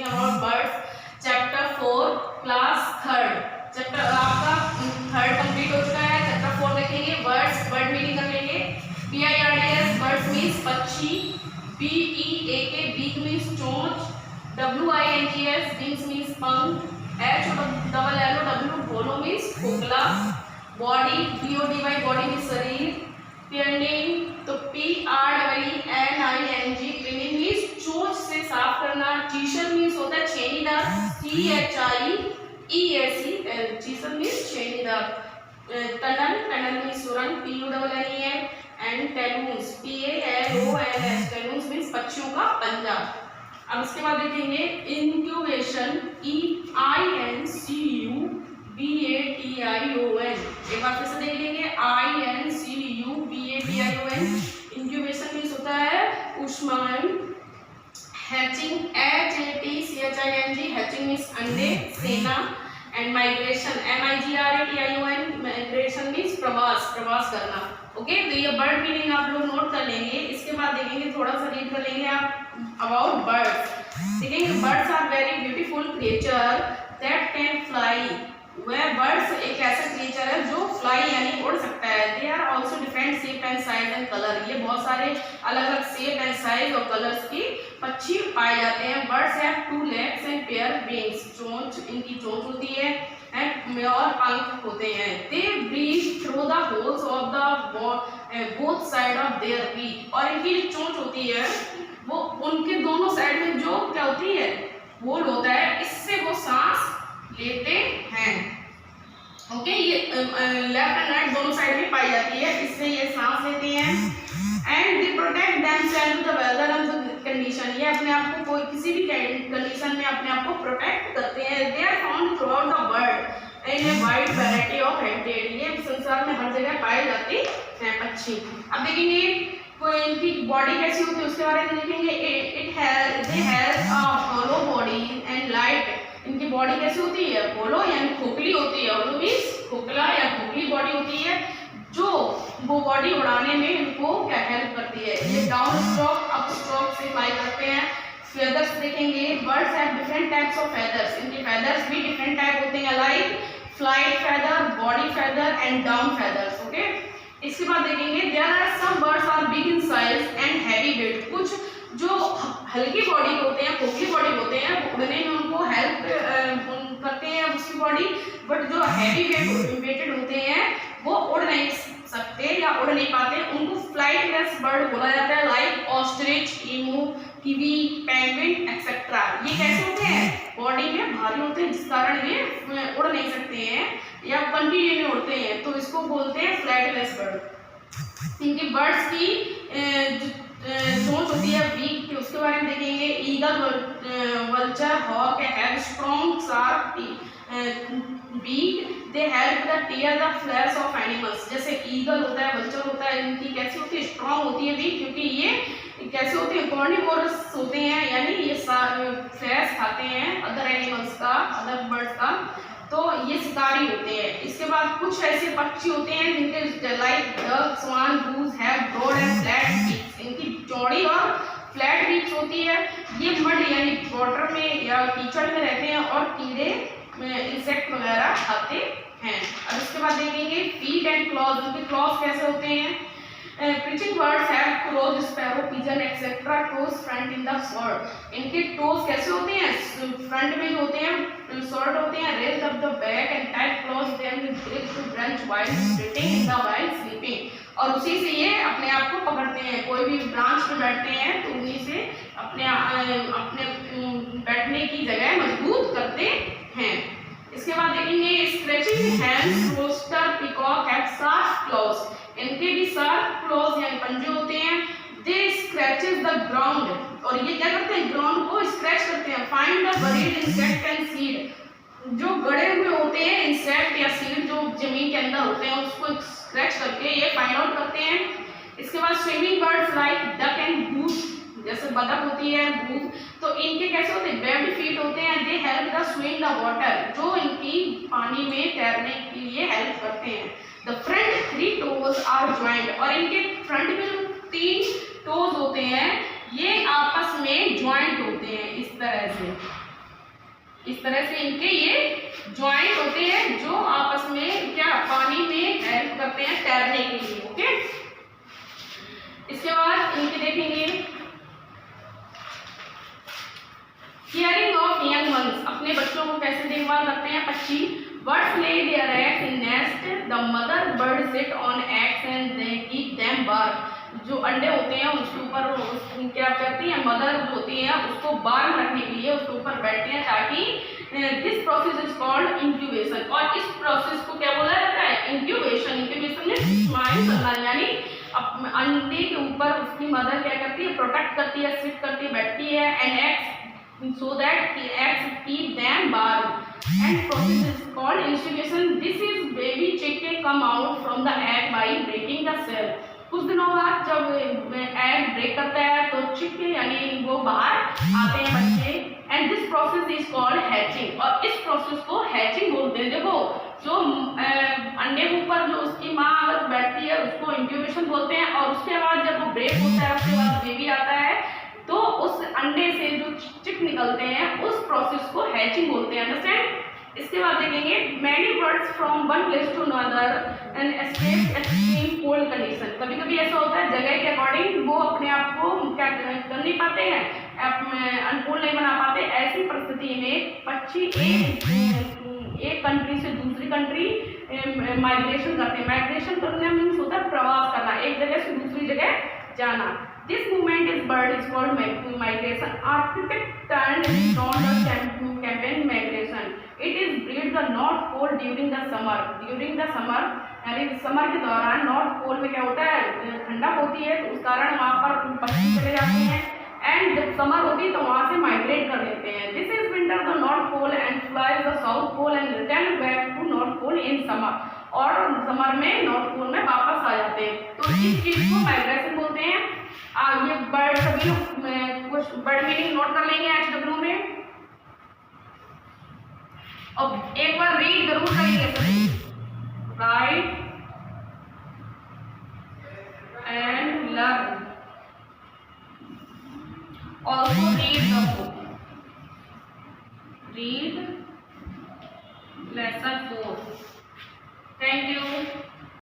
About birds, chapter 4, class third. Chapter आपका third complete हो चुका है। चैप्टर 4 देखेंगे बर्ड्स, बर्ड मीनिंग कर लेंगे। BIRDS बर्ड्स मीन्स पक्षी, BEAK बीक मीन्स चोंच, WINGS विंग्स मीन्स पंख, HOLLOW होलो मीन्स खोखला, बॉडी BODY बॉडी मीन्स शरीर, पेनिंग तो PRENING पेनिंग मीन्स चोंच से साफ करना, चीसल मीन्स होता है छेनीदार, CHIESEL चीसल मीन्स छेनीदार, टनल मीन्स सुरंग, TUNNEL एंड टैलून्स TALONS टैलून्स मीन्स पक्षियों का पंजा। अब इसके बाद देखेंगे इंक्यूबेशन INCUBATION, एक बार फिर से देख लेंगे INCUBATION। इंक्यूबेशन मीन्स होता है ऊष्मायन, हैचिंग HATCHING हैचिंग मीन्स अंडे सेना, and migration MIGRATION migration means प्रवास करना। ओके, तो ये बर्ड मीनिंग आप लोग नोट कर लेंगे। इसके बाद देखेंगे थोड़ा सा रीड कर लेंगे आप अबाउट बर्ड्स। देखेंगे birds are very beautiful creature that can fly. वह बर्ड्स एक ऐसा क्रिएचर है जो फ्लाई यानी उड़ सकता है। They are also different shape and size and colour, ये बहुत सारे अलग अलग शेप एंड साइज और कलर्स की पक्षी पाए जाते हैं। Birds have 2 legs and pair wings, चोंच इनकी चोंच होती है एंड और पंख होते हैं। They breathe through the holes of the both side of their beak, और इनकी जो चोंच होती है वो उनके दोनों साइड में जो क्या होती है होल होता है, इससे वो सांस लेते हैं। ओके, ये लेफ्ट एंड राइट दोनों साइड में पाई जाती है, इससे ये सांस लेते हैं। And they protect themselves the weather and the condition, ये अपने आप को कोई किसी भी कंडीशन में अपने आप को प्रोटेक्ट करते हैं। They are found throughout the world in a wide variety of habitat, ये संसार में हर जगह पाए जाते हैं पक्षी। अब देखेंगे कोई इनकी बॉडी कैसी होती है उसके बारे में देखेंगे। They have a hollow body and light, इनकी बॉडी कैसी होती है होलो यानी खोखली होती है, होलो मींस खोखला या खोखली बॉडी होती है, जो वो बॉडी उड़ाने में इनको क्या हेल्प करती है। ये डाउन स्ट्रोक अप स्ट्रोक से फ्लाई करते हैं। फेदर्स देखेंगे, birds have different types of feathers, इनके फेदर्स भी डिफरेंट टाइप होते हैं, like flight feather, body feather and down feathers. Okay, इसके बाद देखेंगे there are some birds are big in size and heavy weight, कुछ जो हल्की बॉडी होते हैं खोखली बॉडी होते हैं उड़ने में उनको हेल्प करते हैं उसकी बॉडी, बट जो हैवी वेटेड होते हैं वो उड़ नहीं सकते या उड़ नहीं पाते, उनको फ्लाइटलेस बर्ड बोला जाता है, like ostrich, emu, kiwi, penguin etcetera. ये कैसे होते हैं बॉडी में भारी होते हैं जिस कारण ये उड़ नहीं सकते हैं या कंटिन्यू में उड़ते हैं, तो इसको बोलते हैं फ्लाइटलेस बर्ड। इनके बर्ड्स की चोंच होती है बीक, उसके बारे में देखेंगे। Eagle, vulture, hawk have strong sharp beak, they help the tear the flesh of animals. जैसे ईगल होता है, वल्चर होता है, इनकी कैसी होती है स्ट्रॉन्ग होती है बीक, क्योंकि ये कैसे होते हैं कार्निवोरस होते हैं, यानी ये फ्लैश खाते हैं अदर एनिमल्स का, अदर बर्ड्स का, तो ये शिकारी होते हैं। इसके बाद कुछ ऐसे पक्षी होते हैं जिनके like duck, swan, goose have broad and flat beaks, इनकी चौड़ी और फ्लैट बीक्स होती है। ये मड यानी वाटर में या कीचड़ में रहते हैं और कीड़े इंसेक्ट वगैरह खाते हैं। अब इसके बाद देखेंगे फीट एंड क्लॉज, उनके क्लॉज कैसे होते हैं। Preaching birds have crows, sparrow, pigeon, etc. Toes front in the sword. इनके toes कैसे होते हैं फ्रंट में होते हैं, sword होते हैं, raised up the back and tight claws them with grip to branch while sitting in the while sleeping. और उसी से ये अपने आप को पकड़ते हैं, कोई भी ब्रांच पे बैठते हैं तो उन्हीं से अपने बैठने की जगह मजबूत करते हैं। इसके बाद देखेंगे scratching hands, rooster, peacock have sharp claws, इनके भी शार्प क्लॉज यानी पंजे होते हैं। दे स्क्रैचेस द ग्राउंड, और ये क्या करते हैं ग्राउंड को स्क्रैच करते हैं। Find the buried insect and seed, जो गड़े हुए होते हैं इंसेक्ट या सीड जो जमीन के अंदर होते हैं उसको स्क्रैच करके ये फाइंड आउट करते हैं। इसके बाद swimming birds like duck and goose, जैसे बतख होती है, गूस, तो इनके कैसे होते हैं वेब्ड फीट होते हैं। दे help the swim the water, जो इनकी पानी में तैरने के लिए हेल्प करते हैं। The front 3 toes are joint, और इनके फ्रंट में जो 3 टोज होते हैं ये आपस में ज्वाइंट होते हैं इस तरह से। इस तरह से इनके ये ज्वाइंट होते हैं जो आपस में क्या पानी में हेल्प करते हैं तैरने के लिए। ओके, इसके बाद इनके देखेंगे केयरिंग ऑफ यंग वंस, अपने बच्चों को कैसे देखभाल करते हैं पक्षी। Birds lay their eggs in nest, the mother bird sit on eggs and they keep them warm, जो अंडे होते हैं उसके ऊपर क्या करती है मदर होती है उसको वार्म रखने के लिए उसके ऊपर बैठते हैं ताकि this process is called incubation, और इस प्रोसेस को क्या बोला जाता है इंक्यूबेशन। इंक्यूबेशन में स्माइल करना, यानी अंडे के ऊपर उसकी मदर क्या करती है प्रोटेक्ट करती है, सिट करती है, बैठती है, and eggs so that the eggs keep them warm, and process is called incubation. This is baby chicken come out from the egg by breaking the cell. कुछ दिनों बाद जब एग ब्रेक करता है तो चिक यानी वो बाहर आते हैं बच्चे, and this process is called hatching, और इस प्रोसेस को हैचिंग बोलते हैं। देखो जो अंडे के ऊपर जो उसकी माँ अगर बैठती है उसको इंक्यूबेशन बोलते हैं, और उसके बाद जब वो ब्रेक होता है उसके बाद बेबी आता है तो उस अंडे से जो चिक निकलते हैं उस प्रोसेस को हैचिंग बोलते हैं। अंडरस्टैंड। इसके बाद देखेंगे many birds from one place to another and escape extreme cold condition. कभी कभी ऐसा होता है जगह के अकॉर्डिंग वो अपने आप को क्या कर नहीं पाते हैं, अनुकूल नहीं बना पाते। ऐसी परिस्थिति में पक्षी एक कंट्री से दूसरी कंट्री माइग्रेशन करते हैं। माइग्रेशन करना मीन्स होता है प्रवास करना, एक जगह से दूसरी जगह जाना। This movement is bird is called migration. Architect turned on the campaign migration. It is breed the North Pole during the summer. During the summer, यानी समर के दौरान नॉर्थ पोल में क्या होता है ठंडक होती है तो उस कारण वहाँ पर पक्षी चले जाते हैं, एंड जब समर होती है तो वहाँ से माइग्रेट कर लेते हैं। This is winter the north pole and flies the south pole and return back to north pole in summer, और समर में नॉर्थ पोल में वापस आ जाते हैं। तो इस चीज को माइग्रेशन बोलते हैं। ये बर्ड सभी लोग कुछ बर्ड मीनिंग नोट कर लेंगे HW में, और एक बार रीड जरूर करेंगे सभी। Right and learn, also read the book, read lesson 4।